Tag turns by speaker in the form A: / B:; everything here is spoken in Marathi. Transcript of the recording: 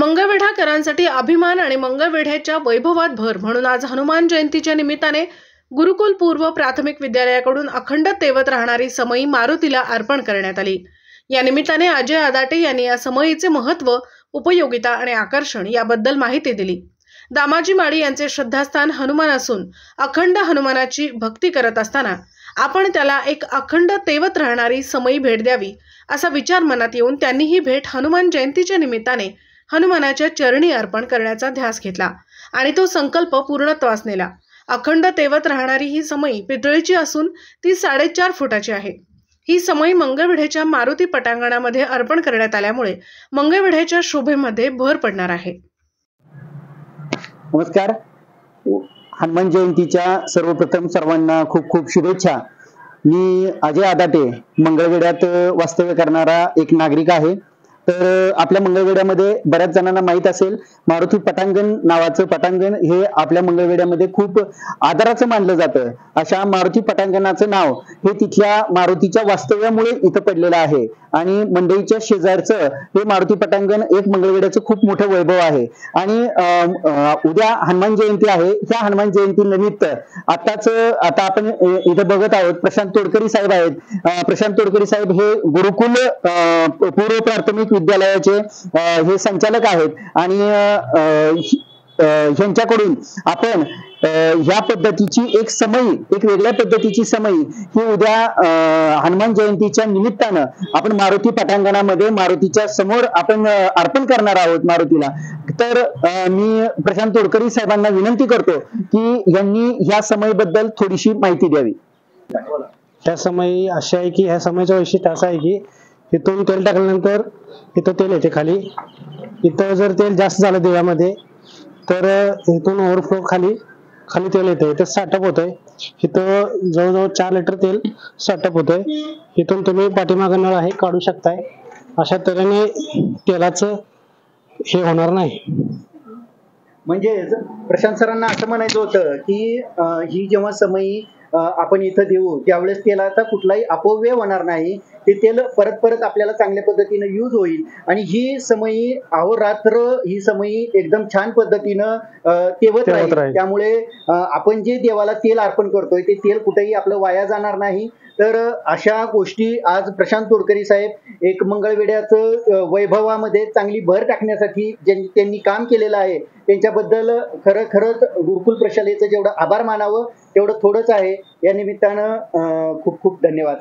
A: मंगळवेढाकरांसाठी अभिमान आणि मंगळवेढ्याच्या वैभवात भर म्हणून आज हनुमान जयंतीच्या निमित्ताने गुरुकुल पूर्व प्राथमिक विद्यालयाकडून अखंड तेवत राहणारी समई मारुतीला अर्पण करण्यात आली। या निमित्ताने अजय आदाटे यांनी या समईचे महत्त्व, उपयोगिता आणि आकर्षण याबद्दल माहिती दिली। दामाजी माळी यांचे श्रद्धास्थान हनुमान असून अखंड हनुमानाची भक्ती करत असताना आपण त्याला एक अखंड तेवत राहणारी समई भेट द्यावी असा विचार मनात येऊन त्यांनी ही भेट हनुमान जयंतीच्या निमित्ताने हनुमानाच्या चरणी अर्पण करण्याचा ध्यास घेतला आणि तो संकल्प पूर्णत्वास नेला। अखंड तेवत राहणारी ही समई पितळीची असून ती 4.5 फुटाची आहे। ही समई मंगळवेढ्याच्या मारुती पटांगणामध्ये अर्पण करण्यात आल्यामुळे मंगळवेढ्याच्या शोभेमध्ये भर पडणार आहे।
B: नमस्कार। हनुमान जयंतीच्या सर्वप्रथम सर्वांना खूप खूप शुभेच्छा। मी अजय आदाटे मंगळवेढ्यात वास्तव्य करणारा एक नागरिक आहे। तर आपल्या मंगळवेढ्यामध्ये बऱ्याच जणांना माहित असेल, मारुती पटांगण नावाचं पटांगण हे आपल्या मंगळवेढ्यामध्ये खूप आदराचं मानलं जातं। अशा मारुती पटांगणाचं नाव हे तिथल्या मारुतीच्या वास्तव्यामुळे इथं पडलेलं आहे आणि मंडईच्या शेजारचं हे मारुती पटांगण एक मंगळवेढ्याचं खूप मोठं वैभव आहे। आणि उद्या हनुमान जयंती आहे। त्या हनुमान जयंती निमित्त आता आपण इथं बघत आहोत, प्रशांत तोडकरी साहेब आहेत। प्रशांत तोडकरी साहेब हे गुरुकुल पूर्व प्राथमिक विद्यालयाचे हे संचालक आहेत आणि ह्यांच्याकडून आपण ह्या पद्धतीची एक समई, एक वेगळ्या पद्धतीची समई ही उद्या हनुमान जयंतीच्या निमित्तानं आपण मारुती पटांगणामध्ये मारुतीच्या समोर आपण अर्पण करणार आहोत मारुतीला। तर मी प्रशांत तोडकरी साहेबांना विनंती करतो की यांनी ह्या समईबद्दल थोडीशी माहिती द्यावी।
C: ह्या समई अशी आहे की ह्या समईचं वैशिष्ट्य असं आहे की इथून तेल टाकल्यानंतर इथं तेल येते खाली। इथं जर तेल जास्त झालं देवामध्ये तर इथून ओव्हरफ्लो खाली तेल येते, इथं स्टार्टअप होतंय। इथं जवळजवळ 4 लिटर तेल स्टार्टअप होतंय। इथून तुम्ही पाठीमागं नळ आहे काढू शकताय। अशा तऱ्हेने तेलाचं हे होणार नाही।
B: म्हणजे प्रशांत सरांना असं म्हणायचं होतं की ही जेव्हा समई आपण इथं देऊ त्यावेळेस तेलाचा कुठलाही अपव्यय होणार नाही, ते तेल परत परत आपल्याला चांगल्या पद्धतीने यूज होईल आणि ही समई अहोरात्र ही समई एकदम छान पद्धतीनं तेवत राहील। त्यामुळे आपण जे देवाला तेल अर्पण करतोय ते तेल कुठेही आपलं वाया जाणार नाही। तर अशा गोष्टी आज प्रशांत तोडकरी साहेब एक मंगळवेढ्याचं वैभवामध्ये चांगली भर टाकण्यासाठी त्यांनी काम केलेलं आहे, त्यांच्याबद्दल खरंच गुरुकुल प्रशालेचं जेवढं आभार मानावं तेवढं थोडंच आहे। या निमित्तानं खूप खूप धन्यवाद।